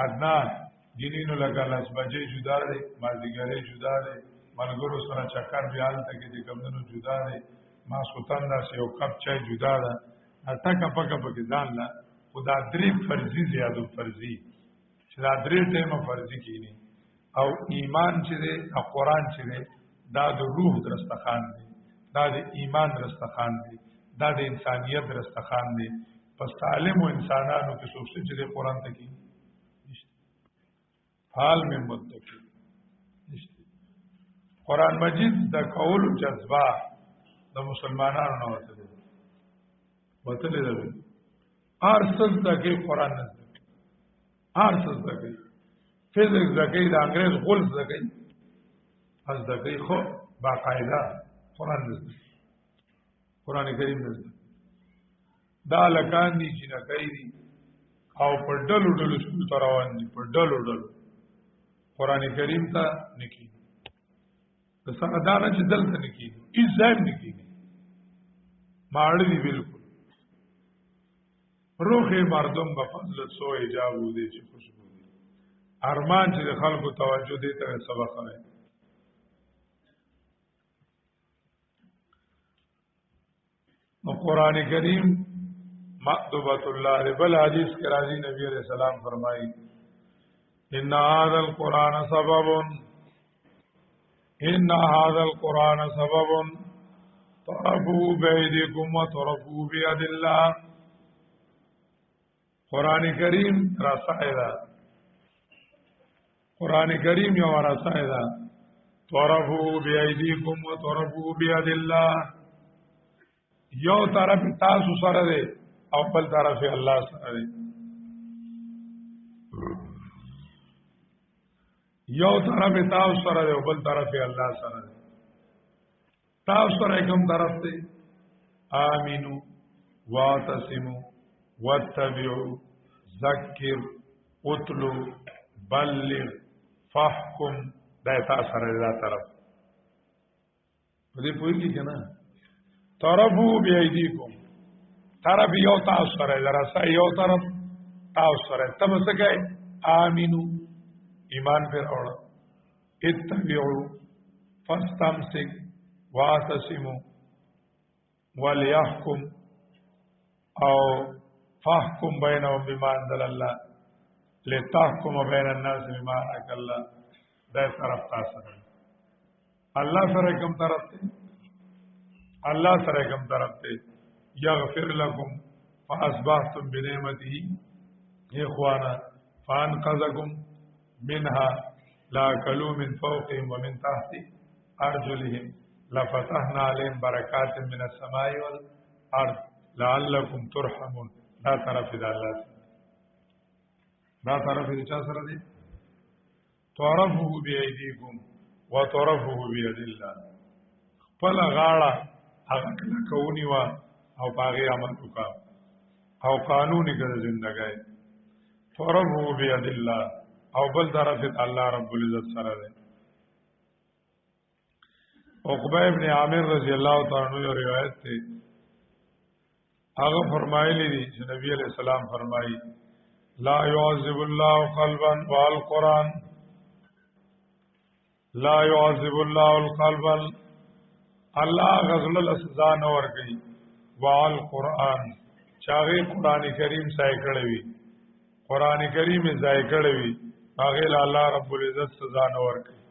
ادنا ګینینو لګا لاس بجې جدا دي مازیګرې جدا دي ملګرو سره چکر بیال ته کې د کمندونو جدا دي ما سوتان دا یو کپ چای جدا ده اته کپ کپ کې ځان لا خدا درې فرضي زیادو فرضي چې دا درې ټیمه فرضي کینی او ایمان چې دی او قران چې دی دا د روح درستخان دی دا د ایمان درستخان دی دا د انسانیت درستخان دی پس عالم او انسانانو کې څوک چې د قران ته کې حال میں متقی قرآن مجید د کول جذبه د مسلمانانو نه وته دی ارسل دغه قرآن نه ارسل دغه فزیکس دغه د انګريز غول دغه از دغه خو باقاعده قرآن نه قرآن کریم نه دا لکان دي چې نه کوي او پر ډلو ډلو سکول ته روان دي پر ډلو ډلو قرآن کریم ته نکی د سردانه چې دلته نکی هیڅ ځای نکی ماړلی بالکل روح مردم په فضل سو ایجابو دي چې خوشبو دي ارمان چې خلکو توجه دي ته سبق راي نو قرآن کریم مأدبۃ الله بل حدیث کې راځي نبی علیہ السلام فرمایي ان هذا القرآن سبب طرفوا بأيديكم وطرفوا بيد الله قرآن کریم رسائدہ قرآن کریم یو رسائدہ طرفوا بأيديكم وطرفوا بيد الله یو طرف تاسو سره دی او بل طرف الله سره دی یو طرف تاسو سره دی او بل طرف الله سره دی تاسو سره کوم طرف دی امنو واعتصموا واتبعوا ذکر اتلو بلغ فحکم دا تاسو سره دی طرف دې پوری کی کنه طرفو بیایدیکم طرف یو تاسو سره درسه یو طرف تاسو سره تم څه کوي امنو ایمان پر اوړه اتبعوا فاستمسك واعتصموا وليحكم او فاحكم بينهم بما انزل الله لتحكم بين الناس بما أراك الله دا طرف تاسو الله سره کوم طرف ته الله سره کوم طرف ته یغفر لكم فاصبحتم بنعمته اخوانا فانقذكم منها لا كلوا من فوقهم ومن تحت ارجلهم لفتحنا عليهم بركات من السماء والارض لعلكم ترحمون دا طرف د الله دا طرف د چا سره دی طرفه بيديكم وطرفه بيد الله خپل غاړه هغه کله کوونی وا او باغی عمل وکا او قانونی ګر زندګۍ طرفه بيد الله او بل طرف الله رب العزت سره دی عقبہ ابن عامر رضی اللہ تعالی عنہ روایت ته هغه فرمایلی دي چې نبی علیہ السلام فرمایي لا يعذب الله قلبا والقران لا يعذب الله القلب الله غزل السزا نور کوي والقران چاغه قران کریم ځای کړی وي قران کریم ځای کړی وي هغه الله رب العزت سزا نور کوي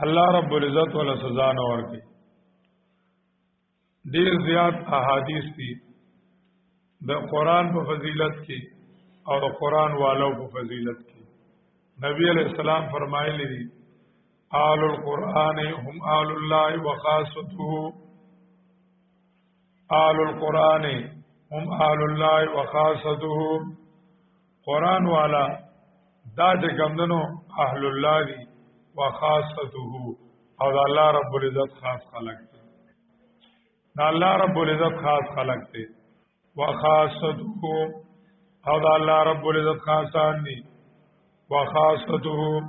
الله رب العزت ولا سزا نور کوي ډیر زیات احادیث دي د قران په فضیلت کې او د قران والو په فضیلت کې نبی علیہ السلام فرمایلی دي آل القرآن هم آل الله وخاصته آل القرآن هم آل الله وخاصته قران والا دا چې ګمندنو اهل الله دي وخاصته او د الله رب العزت خاص خلق دي دا الله رب العزت خاص خلق دي وخاصته او دا الله رب العزت خاصان دي وخاصته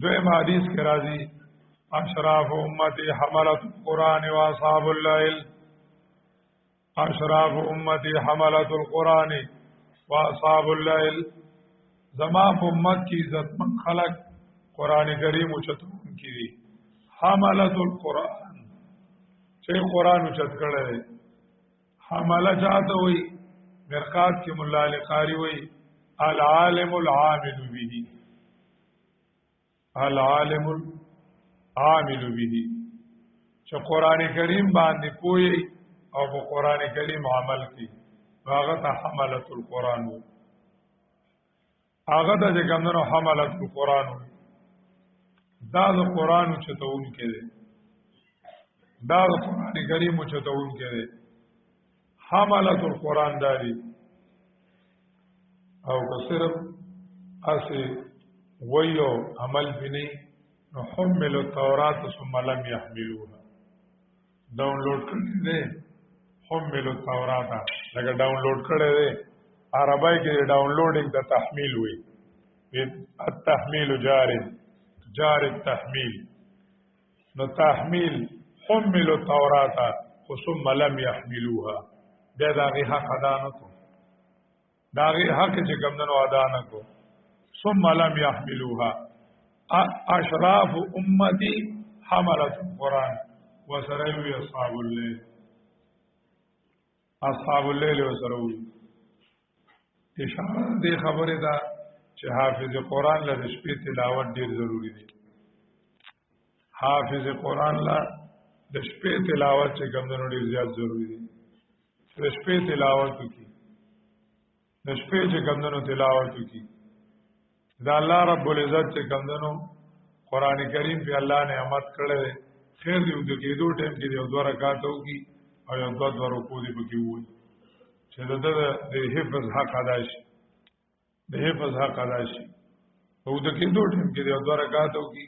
دویم حدیث کے راضی اشراف امتی حملت القرآن و اصحاب الليل اشراف امتی حملت القرآن واصحاب الليل زما امت کی عزتمن خلق قرآن کریم اوچتون کی دی حملت القرآن چه قرآن اوچت کړه حمله چاته وي مرقات کی مولا علی قاری وي العالم العامل به العالم العامل به چې قرآن کریم باندې پوي او په قرآن کریم عمل کوي هغه ته حملت القرآن وي هغه ته څنګه حملت القرآن وي دا د قرآن چتون کې دی دا د قرآن کریم چتون کې دی حملت القرآن داری او که صرف اسی ویو عمل بنی نو حمل التورات ثم لم يحملوها ډاونلوډ کړی دی حمل التورات لکه ډاونلوډ کړی دی عربی کې ډاونلوډینګ د تحمیل وي التحمیل جار التحمیل نو تحمیل حمل التورات ثم لم يحملوها بیا داغی حق ادا نکو داغی حق چې کمدنو ادا نکو ثم لم يحملوها اشراف امتی حملت القرآن وسروی اصحاب اللیل وسروی اشاره دې خبره ده چې حافظ قرآن له شپې تلاوت ډیر ضروری دی حافظ قرآن له د شپې تلاوت چې کمدنو ډیر زیات ضروری دی د شپې تلاوت کی د شپې چې کمدنو تلاوت کی دا الله رب العزت چې کمدنو قران کریم په الله نعمت کړل خیر دی د کېدو ټیم کې یو دوه رکعات وکي او یو دوه رکوع دی پکې وي چې د حفظ حق ادا شي د حفظ حق ادا شي او د کېدو ټیم کې یو دوه رکعات وکي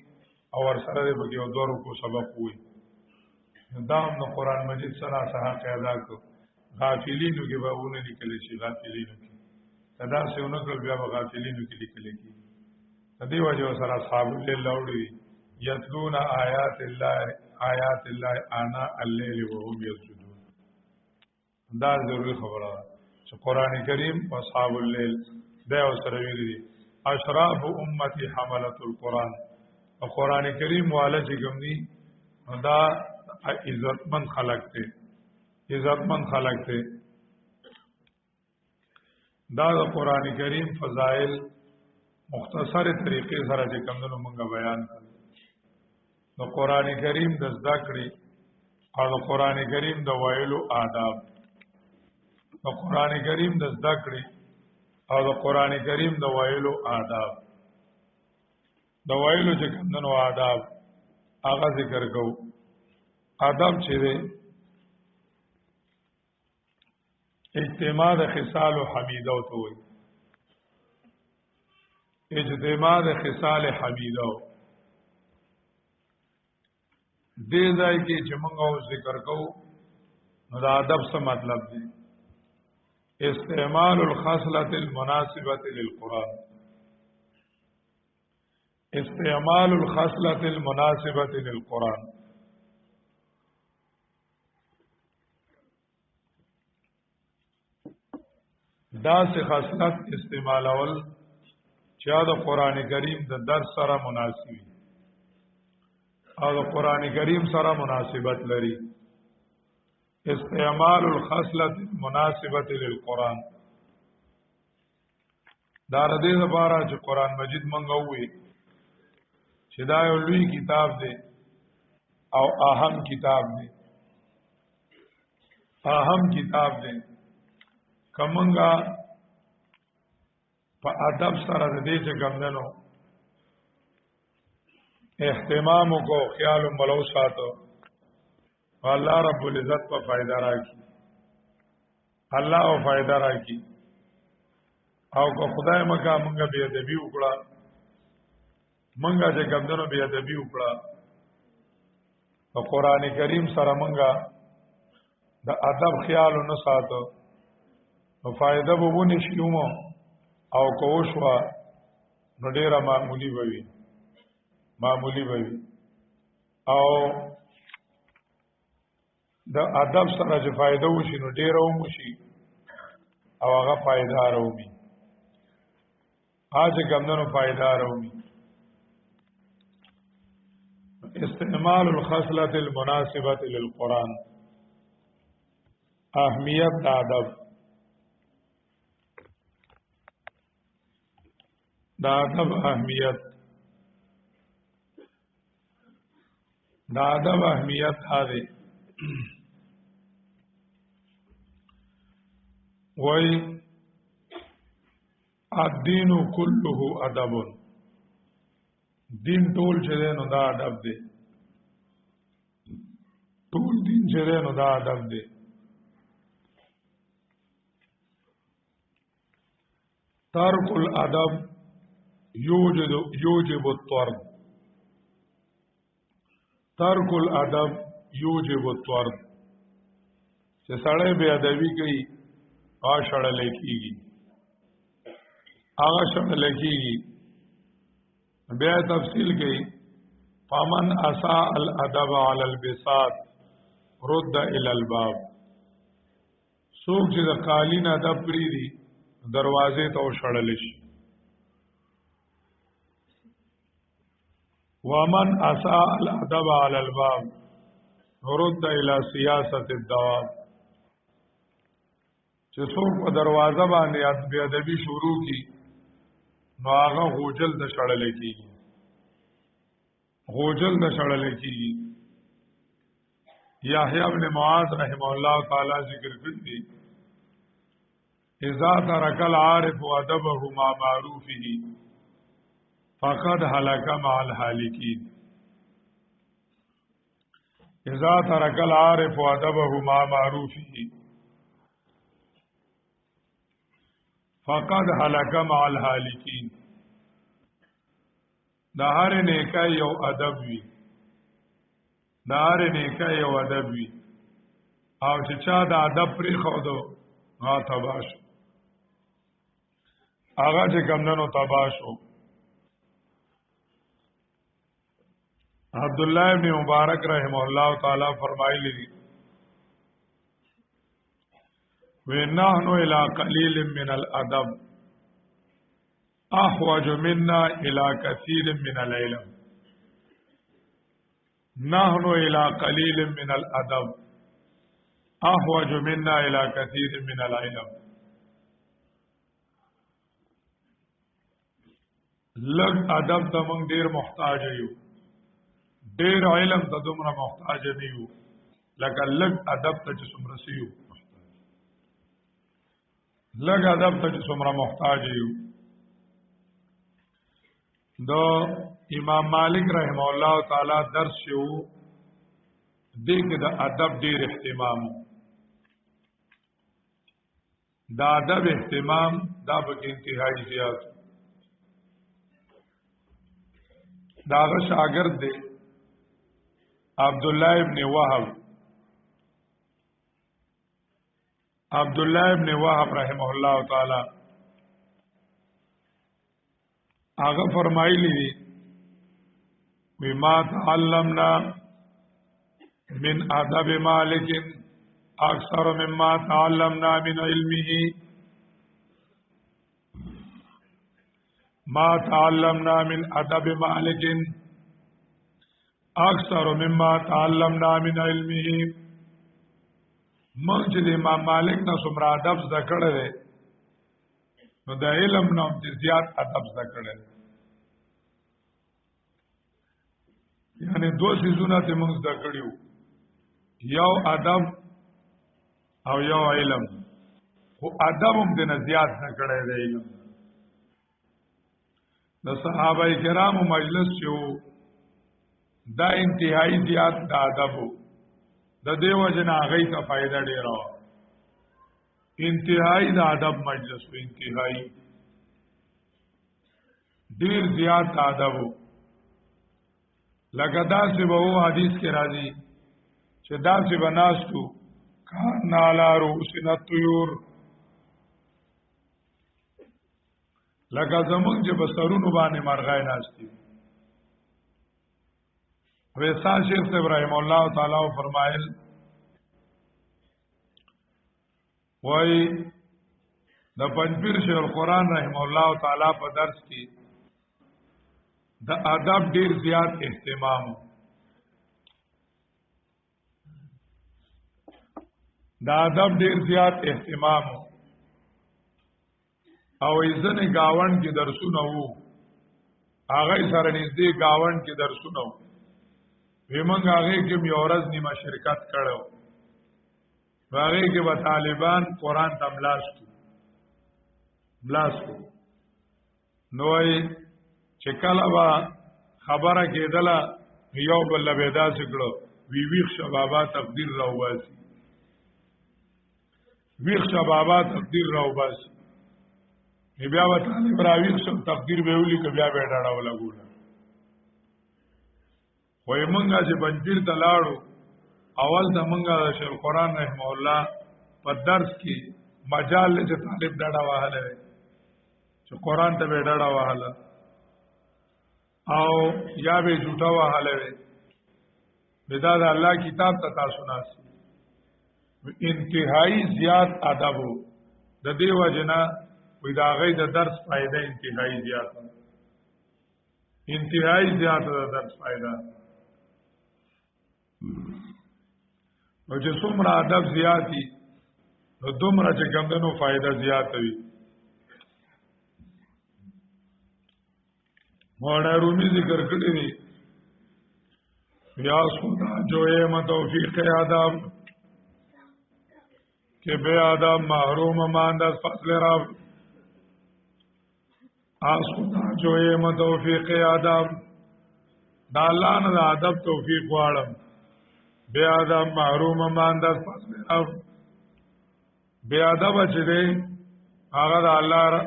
او ور سره دی پکې یو دوه رکوع سبق وي دا هم قرآن مجید سره حق ادا کو غافلینو کې به ونه لیکل شي غافلینو کې صدا سے اونکل بیا غافلینو کې لیکل کی دې وجه سره اصحاب الليل لوړي یتلون آیات الله انا الليل وهم یسجدون دا ضروري خبره چې قران کریم او اصحاب الليل دا سره ویلي اشراف امتی حملت القرآن او قران کریم والا چې ګمني دا عزتمن خلق ته عزتمن خلق ته دا د قران کریم فضائل مختصر طریقې سره چې کومو مونږه بیان کړل د قران کریم د ذکر او د قران کریم د ویلو آداب د قران کریم د ذکر او د قران کریم د ویلو آداب د ویلو چې کومو آداب هغه ذکر کوو آداب چې اجتماع د خصال او حمیده او توي اجتماع د خصال حمیده دې ځای کې چې موږ ذکر کوو نو د ادب څه مطلب دی استعمال الخصلة المناسبة للقرآن استعمال الخصلة المناسبة للقرآن دا سه خاصلت استعمالول چې د قران کریم د درس سره مناسبي او د قران کریم سره مناسبت لري استعمال الخصلة المناسبة للقرآن دا ردی لپاره چې قران مجید مونږ وې چې دا یو لوی کتاب دی او اهم کتاب دی اهم کتاب دی کمنګا په ادب سره د دې چې ګمندنو اهتمام کو خیال ملو ساتو الله رب العزت په فائدہ راکړي الله او فائدہ راکړي او کو خدای مکه مونږه به ادبي وکړه مونږه چې ګمندنو به ادبي وکړه په قران کریم سره مونږه د ادب خیال نه ساتو نو فائدہ به ونی شلومو او کوشوا نو ډیره معمولی وي او د ادب سره چې فائدہ وشي نو ډیر هم وشي او هغه پایدار وي اج ګمندنو پایدار وي استعمال الخصلة المناسبة للقرآن اهمیت د ادب اهمیت هذه وای الدین كله ادب دین ټول چې نو دا ادب دی ټول دین چې نو دا ادب دی ترک الادب یوجب الطرد ترک الادب یوجب الطرد چې سړی بے ادبی کوي آشړل کیږي بیا تفصیل کوي فمن اساء الادب علی البساط رد الى الباب څوک چې د قالین ادب پری دي دروازې ته وشړل شي ومن اساء الادب على الباب رد الى سیاست الدواب چې څوک په دروازه باندې بے ادبی شروع کی نو هغه غوجل د شړل کیږي یحیی ابن معاذ رحم الله تعالی ذکر کړی اذا ترك العارف ادبه مع معروفه فقد هلك مع الهالكين اذا ترك العارف ادبه مع معروفه فقد هلك مع الهالكين دا هر نیکای یو ادب وی او چې چا د ادب پرې خو دو تباش هغه چې کمنو تباشو عبد الله ابن مبارک رحم الله تعالی فرمایلی دي ونحن الى قليل من الادب احوج منا الى كثير من العلم نحن الى قليل من الادب احوج منا الى كثير من العلم لږ ادب ته موږ ډیر محتاج یو ډیر علم ته دومره محتاج نه یو لکه لږ ادب ته چې څومره سیو لږ ادب ته چې څومره محتاج یو دو امام مالک رحم الله تعالی درس شو دې کې د ادب ډیر اهتمام دا ادب اهتمام دا به انتهایی زیات داغه شاگرد دی عبد الله ابن وهب رحمه الله تعالی هغه فرمایلی دي وما تعلمنا من ادب مالک اکثر مما تعلمنا من علمه ما تعلمنا من ادب مالک اکثر مما تعلمنا من علمه موږ چې د امام مالک نه څومره ادب زده کړی دی نو د علم نه هم زیات ادب زده کړی دی یعنی دو سیزونه ته موږ زده کړیو یو ادب او یو علم خو ادب هم د نه زیات زده کړی دی علم د صحابه کرامو مجلس چې دا انتهایی زیات د ادبو د دیو جن هغه ته فائدہ ډیره انتهایی د ادب مجلس و انتهایی ډیر زیات ادبو لکه داسې به وو حدیث کې راځي چې داسې بناستو کان علی رؤوسنا الطيور لکه زمونږ چې بسرونو باندې مرغای ناشتي ویسا شیخ ابراهیم الله تعالی فرمایل وای د پنځپیر شیخ القرآن رحم الله تعالی په درس کې د ادب ډیر زیات اهتمام او ایزنه گاون کې درسونه وو هغه سره نږدې گاون کې درسونه وو ویمنګ هغه کې میورز نیمه شرکت کړو هغه کې به طالبان قرآن تملاستو نوې چې کله با خبره کېدله یو بل لبیدا سکړو ویخ شبابا تقدیر راوباسي بیا و طالب راویخ شو تقدیر به ولي که بیا به ډاډه ولګول وای مونږه چې پنځیر ته لاړو اول د مونږه شیخ القرآن رحم الله په درس کې مجال چې طالب ډاډه واهله چې قرآن ته به ډاډه واهله او یا به جوټه واهله بدا د الله کتاب ته تاسو ناسي انتهایی زیات ادب د دیو جنا وې دا غي د درس فائدہ انتهایی زیات د درس فائدہ او چې څومره ادب زیاتی نو دومره چې ګمندنو فائدہ زیات وي مولانا رومي ذکر کړی دی یا خدا جو ہے توفیق آداب کہ بے آداب محروم ماند از فضل رب آس خدا جو ہے توفیق آداب دا اللہ نه دا ادب توفیق واړم بے آداب محروم ماند از فضل رب بے ادب چې دی هغه د الله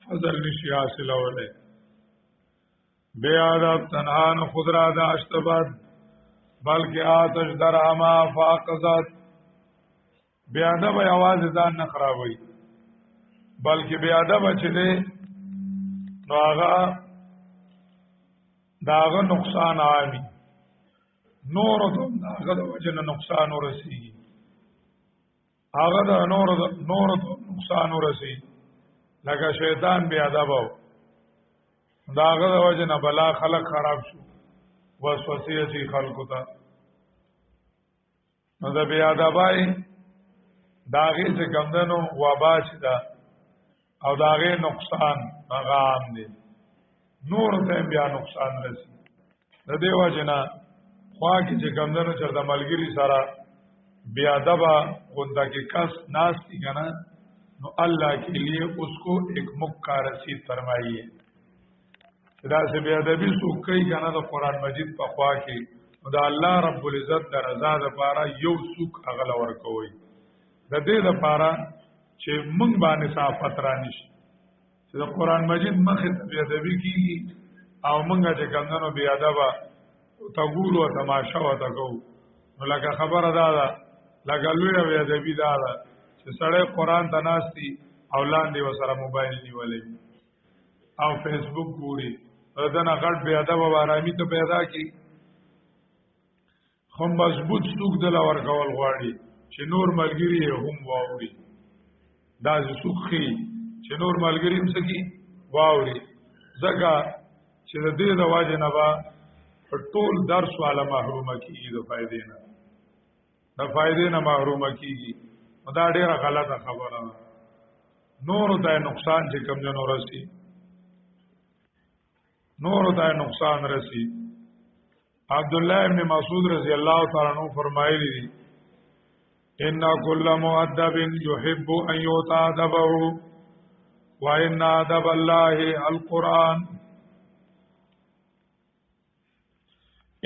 فضل نشي حاصلوله بے ادب تنها نه خود را داشت بد بلکې آتش در اما فاقزت بے ادب आवाज ځان نه خرابوي بلکې بے ادب چې دی نو هغه داغه نقصان عامي نور ته هغه د وجه نه نقصان ورسیږي هغه د نور ته نقصان ورسیږي لکه شیطان بے ادب او داغه د وجه نه بلا خلق خراب شو وسوسه شي خلقو ته نو د بیا ادبای داغه چې کمندنو وبا شي دا او داغه نقصان هغه عام دي نور ته بیا نقصان رسي د دیو جنا خوا کې چې کمندنو چرته ملګری سره بیا ادبا غونډه کې کس ناشتي کنه نو الله کے لیے اس کو ایک مکہ رسید فرمائیے دا سه بیا ادبی سو کوي کنه د قران مجید په خوا کې دا الله رب العزت د رضا لپاره یو سوق اغل ورکوي د دې لپاره چې موږ باندې صافت را نشي چې د قران مجید مخه بیا ادبی کیږي او موږ چې ګندنو بیا ادبا تقول او تماشا او تکو نو لکه خبره ده لکه لوی بیا ادبی ده چې سړی قران ته ناشتي او لاندې وسره موبایل نیولې او فیسبوک ګوري دنا غټ بیا ادب او آرامي ته پیدا کی خو مضبوط سوق دل اور کول غواړي چې نور ملګری هم واوري دا سوخي چې نور ملګری هم سکی واوري ځکه چې د دې د واجب نه با ټول درس والا محروم کیږي د فائدې نه محروم کیږي دا ډیره غلطه خبره ده نور ته نقصان چې کم نه راسي نور ته نقصان رسی عبد الله ابن مسعود رضی الله تعالی عنہ فرمایلی دي ان كل مؤدب يحب ان يتادبه وان ادب الله القران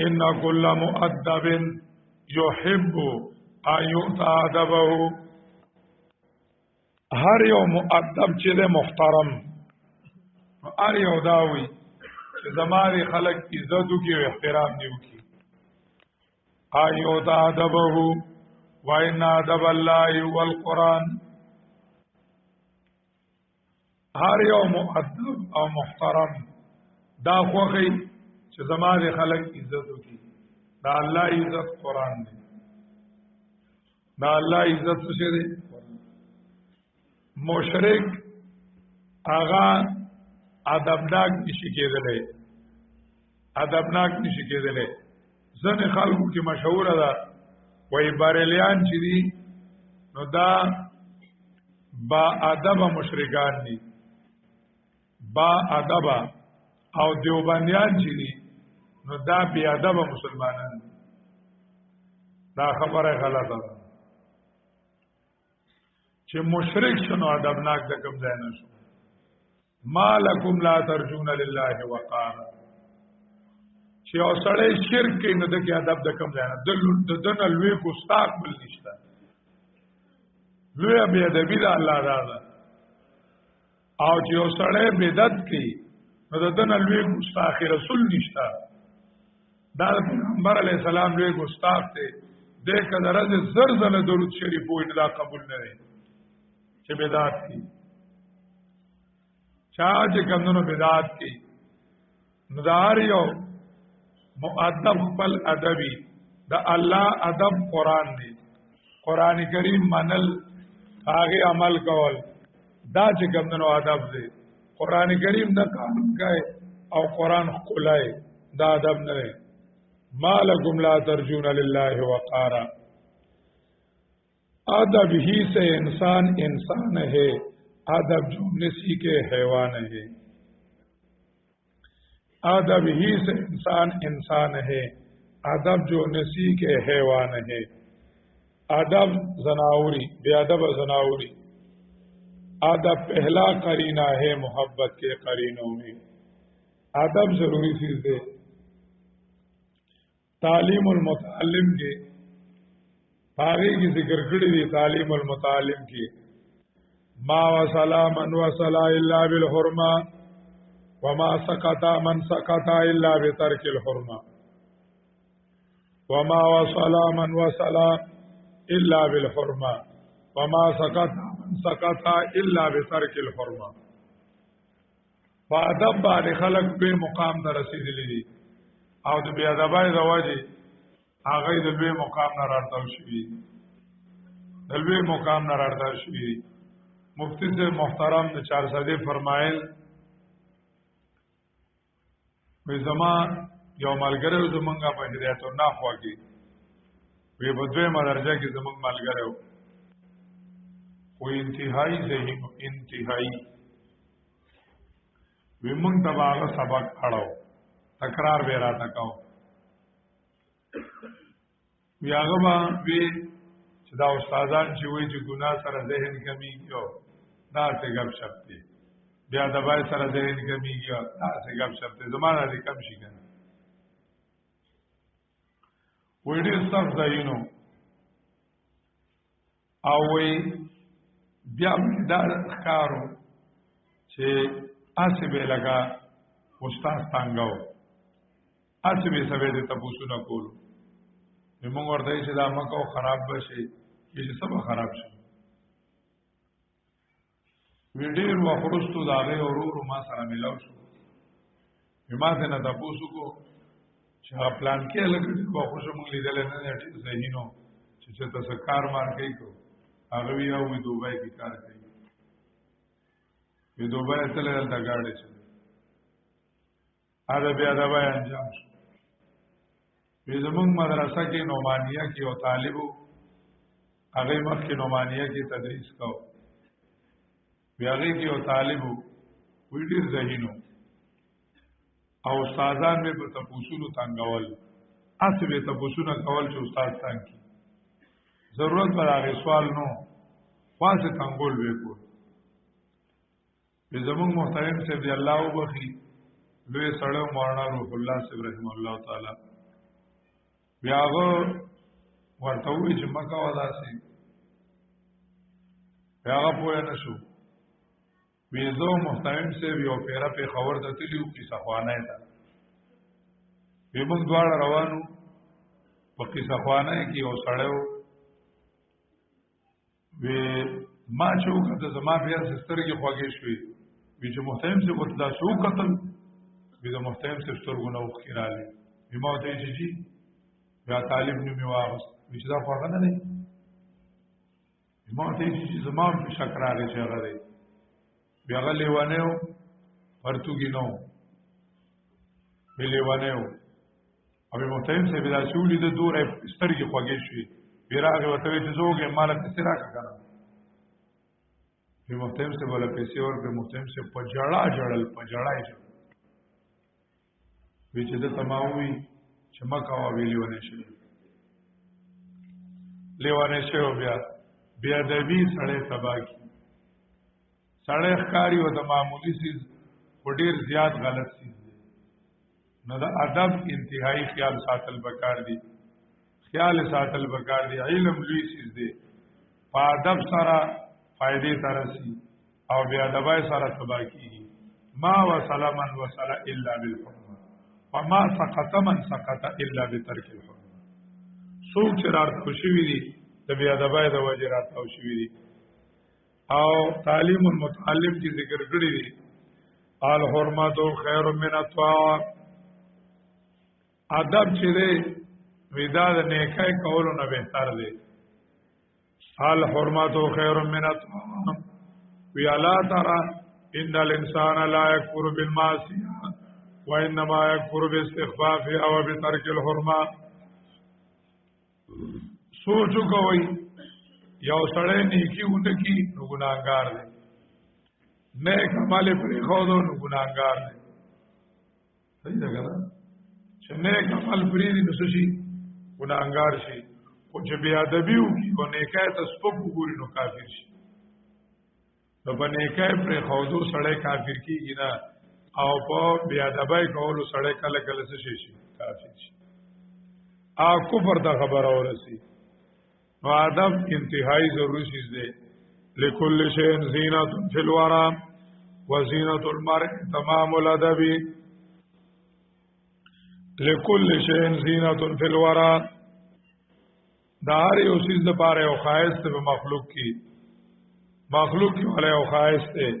ان كل مؤدب يحب ان يتادبه هر یو مؤدب چې محترم هر یو داوي زماري خلق عزتو کی احترام دیو کی آیو تا ادبه وَإِنَّ أَدَبَ اللَّهِ وَالْقُرْآنِ هر یو مؤدب او محترم دا خوخی چې زماره خلق عزت وکي دا الله عزت قرآن دی دا الله عزت څه دی مشرک هغه ادبناک نشي کېدلی، ادبناک نشي کېدلی. ځنې خلکو کې مشهوره ده وایي بریلیان چې دي نو دا با ادب مشرکان دي، با ادب، او دیوبندیان چې دي نو دا بی ادب مسلمانان دي. دا خبره غلطه ده چې مشرک شنو ادبناک د کوم ځای نه شو. ما لکم لا ترجون لله وقارا، چې او سړی شرک کوي نو دغه ادب د کوم ځای نه، د دنه لوی ګستاخ بل نشته، لوی بی ادبی د الله تعالی. او چې او سړی بدعت کوي نو د دنه لوی ګستاخ رسول نشته. دا پیغمبر علی السلام لوی ګستاخ دی، د کله زرزله درود شریف وې دا قبول نه دی چې بدعت کوي. چا چې کمونو بدعت کوي نو دا یو مؤدب خپل ادبی د الله ادب قران دی، قران کریم منل، هغه عمل کول، دا چې کمونو ادب دی. قران کریم د قانون کوي او قران خلای، دا ادب نه دی. ما لکم لا ترجون لله وقارا، ادب ہی سے انسان انسان ہے، ادب جو نسی کے حیوان ہے. ادب ہی سے انسان انسان ہے، ادب جو نسی کے حیوان ہے. ادب زناوری، بے ادب زناوری. ادب پہلا قرینہ ہے محبت کے قرینوں میں. ادب ضروری چیز ہے. تعلیم المتعلم کے باغی کی ذکر کړی دی، تعلیم المتعلم کی ما وصلا من وصلا الا بالحرمه وما سقط من سقط الا بترك الحرمه وما وصلا من وصلا الا بالحرمه وما سقط من سقط الا بترك الحرمه. فادب باندې خلق به مقام ته رسیدلی دي او د بیا دبای د وجه هغه د لوی مقام نه راټاو شوي، د لوی مقام نه راټاو شوي. مفتی سے محترم د 400 فرمایل وی زما یو ملګری زمونږه په هدایت الله خوا کې وی په دویمه درجه کې زمونږ ملګری و انتهایی ذهین، انتهایی وی مونږ ته هغه سبق اړو تکرار به را تکاو. وی هغه وی چې دا استادان چې وایي چې ګناه سره ذهن کمیږي دا څه غب شپ دی، بیا د بای سره ذهن کمیږي دا څه غب شپ دی، زمانہ دې کم شي کنه. وی ډېر سخت ځایونو او وی بیا دا ښکارو چې اسې به لګا استاد څنګه اسی به سوي د تاسو نه کولو. موږ ورته چې دا مکو خراب بشي، چې سبا خراب شي. ویډیو واخرستو دا غي اورو ما سره ملاو شو. ما ته نه تاسو کو چې پلان کې لګړي کو خوشو مونږ لیدل نه ټیک ذهینو چې تاسو کار مار کوي کو هغه وی او دوبای کې کار کوي. وی دوبای ته له تا گاډي چې اده بیا دا وای انجام شو. وی زمونږ مدرسه کې نعمانیه کې او طالبو هغه مخکې نعمانیه کې تدریس کو، بیا هغه کې او طالبو وی ډیر ذهینو او استادان مې په تاسو تنګول، اسی به تاسو نه کول چې استاد څنګه ضرورت پر هغه سوال نو واسه تنګول وکړو. زمونږ محترم صاحب دی الله وبخي لوی سړی مولانا روح الله صاحب رحم الله تعالی بیا هغه ورته وی چې مکه ودا سي بیا هغه پوه نه شو. وی زه محترم صاحب یو پیرا په خبر ته تلیو کی صحوانه ده وی موږ دواړه روانو په کی صحوانه کې یو سړیو وی ما چې وکړه زما بیا سترګې خوږې شوې وی چې محترم صاحب ورته دا شو قتل وی د محترم صاحب سترګونه وخیراله وی ما ته چې جی بیا طالب نو می واغست وی چې دا خوښه نه دی ما ته چې زمام په شک راغی چې هغه دی بیا هغه لیوانه و پرتګی نو لیوانه و ابي محترم صاحب دا شولې د دوره سترګې خوږې شوې بیراغه ورته چې زوګه مال پیسې راکړه په محترم صاحب ولا پیسې ور په محترم صاحب په جړه جړل په جړای شو وی چې د تماوي چې مکه وا ویلونه شي لیوانه شو بیا د وی سړې تباکی سړې ښکاری او د معمولی سیز ډیر زیات غلط سیز دی نو د ادب انتهایی خیال ساتل بکار دی خیال ساتل بکار دی علم لوی سیز دی په ادب سره فائدې ترسي او بیا دبای سره تباکی ما وسلمن وسل الا بالحرمه وما سقط من سقط الا بترك الحرمه سوچ راته شوی دی د بیا دبای د وجه راته شوی دی او تعلیم المتعلم کی ذکر کړی دی الحرمت خیر من الطاعه ادب چې دی ودا د نیکای کولو نه بهتر دی الحرمت خیر من الطاعه وی الا ترى ان الانسان لا يكفر بالمعصيه وانما يكفر باستخفافها او بترك الحرمه سوچو کوي یو سړی نیکی ونکی نو ګناهګار دی نیک عمل پرې خودو نو ګناهګار دی صحیح ده کنه چې نیک عمل پرې دي نو شي ګناهګار شي او چې بیا ادبی وکي او نیکای ته سپک وګوري نو کافر شي نو په نیکای پرې خودو سړی کافر کیږي نه او په بیا ادبی کولو سړی کله کله څه شي کافر شي ا کفر ته خبر اورسي نو ادب انتهائی ضروری چیز دے لکل شیء زینت فی الورى وزینت المرء تمام الادب لکل شیء زینت فی الورى دار یو چیز د پاره او خاص ته مخلوق کی ولا او خاص ته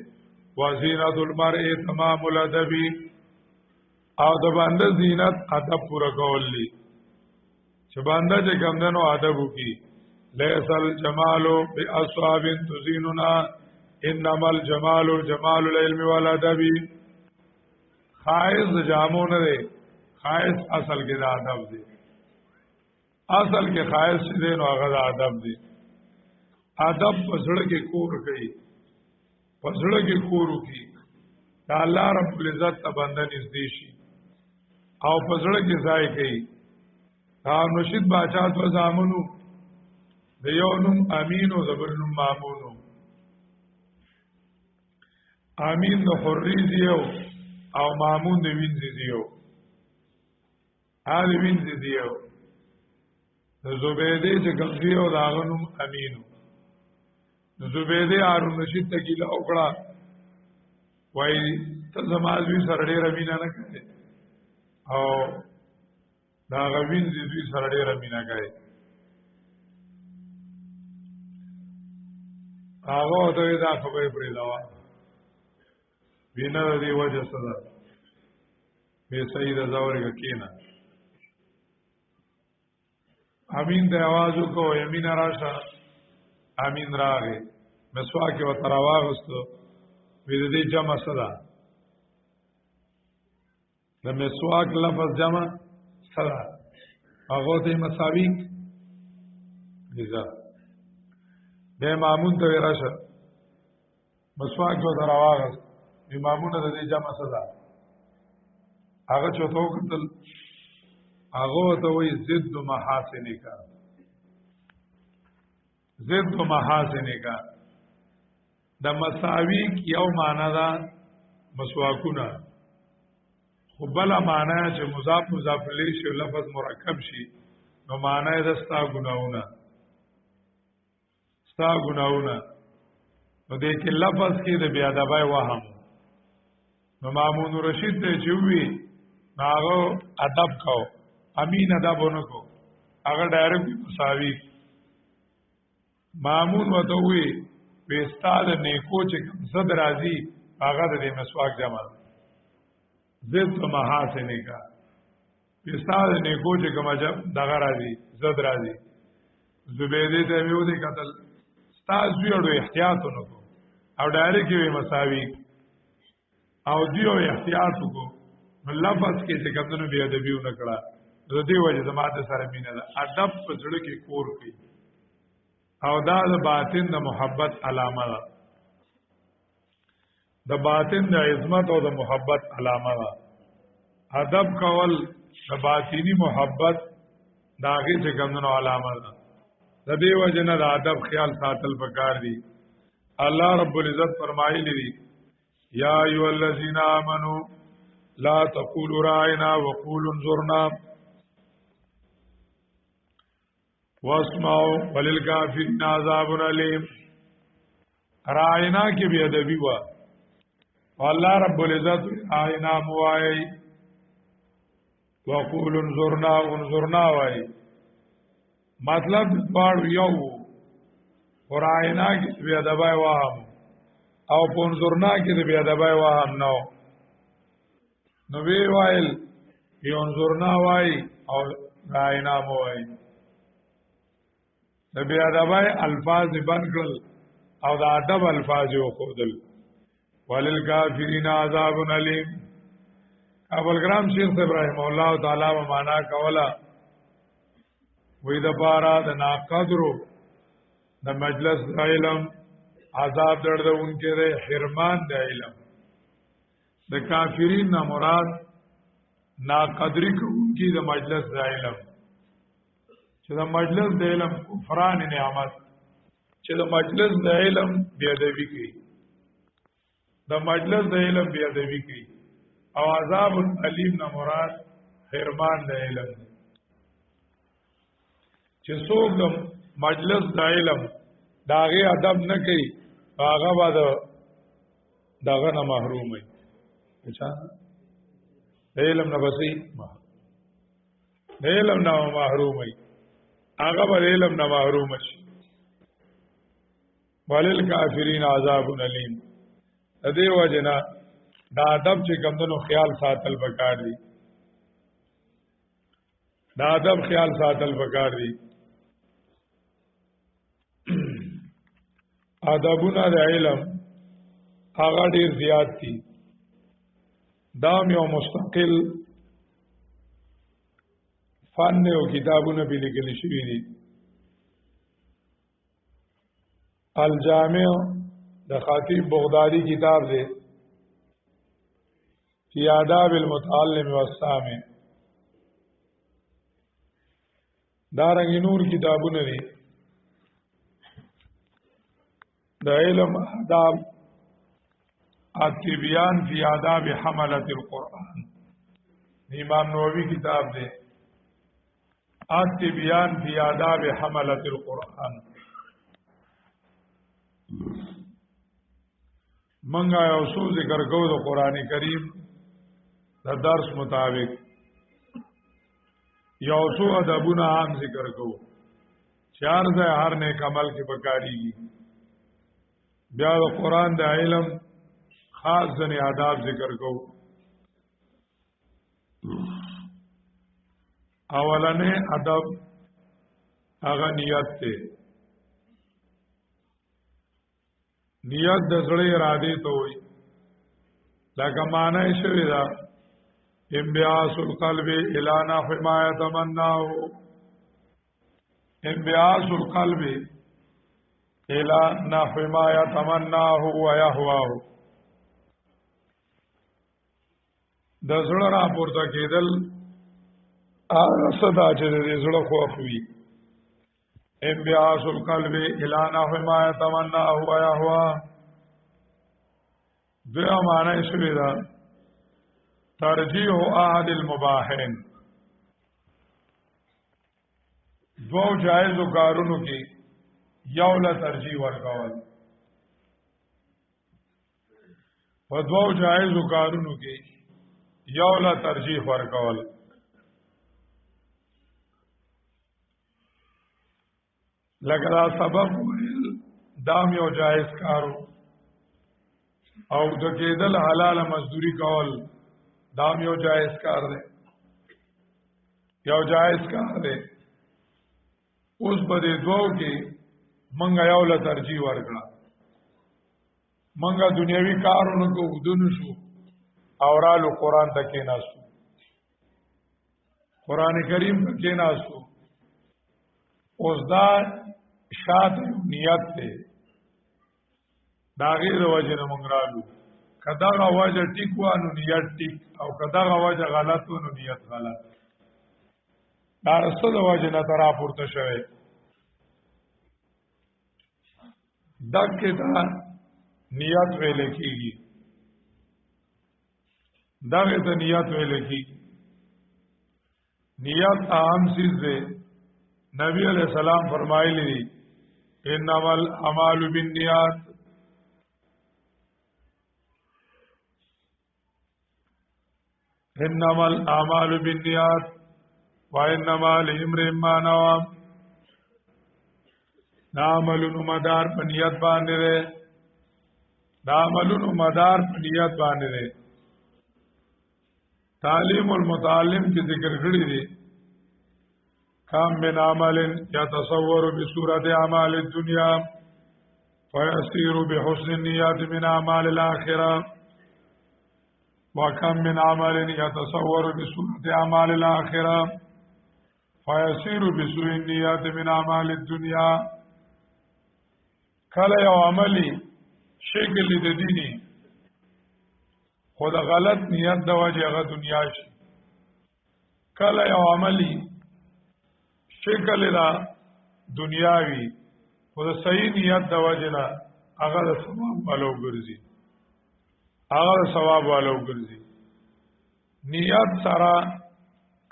وزینت المرء تمام الادب او د باندې زینت ادب پورا کول لی چې باندې چې ګمندنو ادب وکي ليس الجمال باصحاب تزيننا انما الجمال جمال العلم والادب خائز جامون دے خائز اصل کې د ادب دی اصل کې خائز دې نو هغه د ادب دی ادب پسړه کې کور کوي پسړه کې کور کوي دا الله رب العزت ته بنده نږدې شي او پسړه کې ځای کوي دا مرشد بادشاہ تو زامنو د یو نوم امین او د بل نوم مامون امین د حریز یو او مامون د وینځ یو هغه وینځ یو د زبیده چې کمزی او د هغه نوم امینو د زبیده هارون رشید ته کیله وکړه وای ته زمازوی سره ډېر مینا نه کوي او دا غوین دوی سره ډېر مینا کوي هغه ته دا خبرې پرې دا وینا دی وجه صدا به سید زاورګه کینا امین د आवाज کو یمین راشه امین راغی مسواک و تراواغستو وې دې جمع صدا د مسواک لفظ جمع صدا هغه ته مساوی دیزا د مامون ته راشه مسواک و تراواغست امامونه د دې جمع صدا هغه چوتو کتل هغه ته وی ضد محاسن کا ضد محاسن کا د مساوی یو معنا دا مسواکونه خو بل معنا چې مضاف مضاف الیه شی لفظ مرکب شي نو معنا یې دستا ګناونه ستا ګناونه نو دې کې لفظ کې د بیا دبای وهم نو مامون رشید ته چوي ناغو ادب کو امین ادب ونکو هغه ډایرکټ مساوی مامون وته وی وستاد نیکو چې زد راضی هغه د مسواک جمع زد محاسن کا وستاد نیکو چې کوم دغه راضی زد راضی زبیدی ته ویو دي قتل ستاسو یو احتیاط وکړو او ډایرکټ وي مساوي او دیو احتیاط وکړو لفظ کې چې کمونو بیا ادبی ونکړه د دې وجه زماده سره مینه ده ادب په زړه کې کور کوي او دا د باطن د محبت علامه ده د باطن د عظمت او د محبت علامه ده ادب کول د باطینی محبت داغه چې کمونو علامه ده د دې وجه نه د ادب خیال ساتل پکار دي الله رب العزت فرمایلی دي یا ایها الذین آمنوا لا تقولوا راعنا وقولوا انظرنا واسمعوا وللکافرین عذاب الیم راعنا کې بی ادبی وا الله رب العزت راعنا موای وقولوا انظرنا انظرنا وای مطلب دوار یو راعنا کې بی ادبی وام او پونزورنا کې بی ادبی وام نو نو وی وایل یونزورنا وای او راعنا موای د بی ادبی الفاظ بنکل او د ادب الفاظ یو خودل وللکافرین عذاب الیم ابو الکرام شیخ ابراهیم الله تعالی و معنا کولا وې د بارا د ناقدرو د مجلس علم عذاب دردونکې ده حرمان د علم د کافرین نه مراد ناقدری کوونکی د مجلس د علم چې د مجلس د علم کفران نعمت چې د مجلس د علم بی ادبی کوي د مجلس د علم بی ادبی کوي او عذاب الیم نه مراد حرمان د علم چې څوک د مجلس د علم داغه ادب نه کوي هغه بعد داغه نه محروم وي اچھا علم نه بسې علم نه محروم وي هغه به علم نه محروم شي وللکافرین عذاب الیم د دې وجنا دا ادب چې کمندونو خیال ساتل پکار دي دا ادب خیال ساتل پکار دي ادبونه د علم هغه ډیر زیات دي دا یو مستقل فن او کتابونه به لیکل شوي دي الجامع د خطیب بغدادي کتاب دی فی آداب المتعلم والسامع دارنګ نور کتابونه دي د علم آداب التبیان فی آداب حملة القرآن امام نووي کتاب دی التبیان فی آداب حملة القرآن منګه یو څو ذکر کوو د قران کریم د درس مطابق یو څو ادبونه عام ذکر کوو چار ځای هر نیک عمل کې پکاريږي بیا د قران د علم خاص ځنې آداب ذکر کوو اولنې ادب هغه نیت ته نیت د زړه اراده ته وي لکه معنی شوی دا انبعاث القلب الى نحو ما يتمناه انبعاث القلب الى نحو ما يتمناه ويهواه د زړه را پورته کېدل هغه صدا چې د زړه خوښ وي انبعاث القلب الى نحو ما يتمناه ويهواه دغه معنی شوی دا ترجیح احد المباحین دو جائز کارونو کې یو لا ترجیح ورکول په دو جائز کارونو کې یو لا ترجیح ورکول لکه دا سبب دام یو جائز کارو او د کېدل حلال مزدوری کول دام یو جائز کار دی یو جائز کار دی اوس په دې دوو کې منګه یو له ترجیح ورکړه منګه دنیوي کارونو کو ودونو شو اورالو قران ته کې ناسو قران کریم ته کې ناسو اوس دا شاته نیت ته دا غیر وجه نه مونږ رالو کدا غواجه ټیک وانو نیت ټیک او کدا غواجه غلط وانو نیت غلط دا رسول وجه نه ترا پورته شوه دکې دا نیت ویل کېږي دغه ته نیت ویل کېږي نیت عام چیز دی نبی علیہ السلام فرمایلی دي انما الاعمال بالنیات انما الاعمال بالنیات وانما لامرئ ما نوى عملونو مدار په نیت باندې ده دا عملونو مدار په نیت باندې ده تعلیم المتعلم کی ذکر کړی دی کام من عمل يتصور بصورت اعمال الدنيا فيصير بحسن النيات من اعمال الاخره وكم من عمل يتصور بصورت اعمال الاخره فيصير بسوء النيات من اعمال الدنيا کله یو عملی شکل د دیني خود غلط نیت د وجه هغه دنیا شي کله یو عملی شکل دا دنیاوی خود صحیح نیت د وجه نه هغه د ثواب والو ګرځي هغه ثواب والو ګرځي نیت سره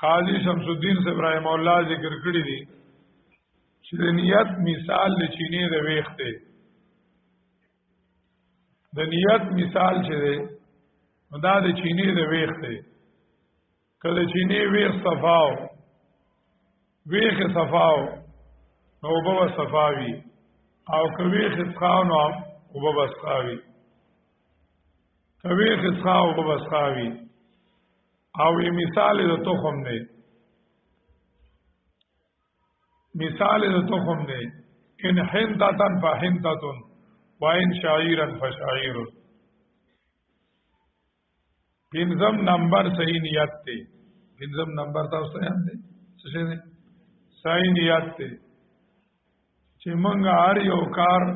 قاضی شمس الدین ابراهیم الله ذکر کړی دی چې نیت مثال د چینه د ویخته د نیت مثال چې دی دا د چینه د ویخته کله چینه ویخ صفاو ویخ صفاو نو وبو صفاوي او کویخ صفاو نو وبو صفاوي کویخ صفاو وبو صفاوي او مثال د تخم دی مثال د تخم دی ان حنتتن فحنتتن وان شعيرا فشعير پنځم نمبر صحیح نیت ته پنځم نمبر تاسو یاد دی څه دی صحیح نیت ته چې مونږ هر یو کار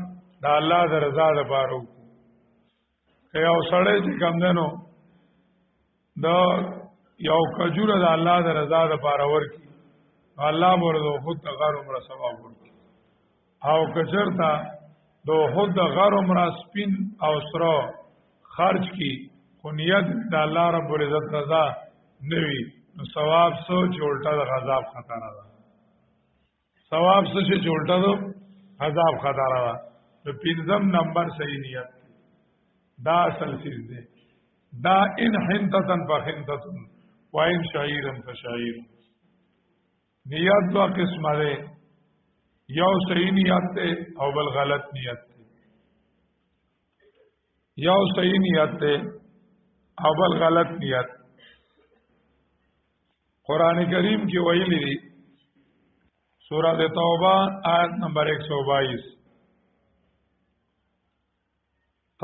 د الله د رضا لپاره وکړو که یو سړی چې کوم دنو د یو کجوره د الله د رضا لپاره ورکی الله مرده خود د غر عمره ثواب ورکی او کچرتا دو خود د غر عمره سپین او سره خرج کی خو نیت د الله رب العزت رضا نوی نو ثواب سوچ الټا د غضب خطر ده ثواب سوچ الټا د غضب خطر ده په پنځم نمبر صحیح نیت دا اصل چیز ده دا ان حنتتن فحنتتن وان شعيرا فشعير نیت دو قسمه ده یو صحیح نیت ده او بل غلط نیت ده یو صحیح نیت ده او بل غلط نیت قرآن کریم کی ویلی دی سورۃ توبہ آیت نمبر 122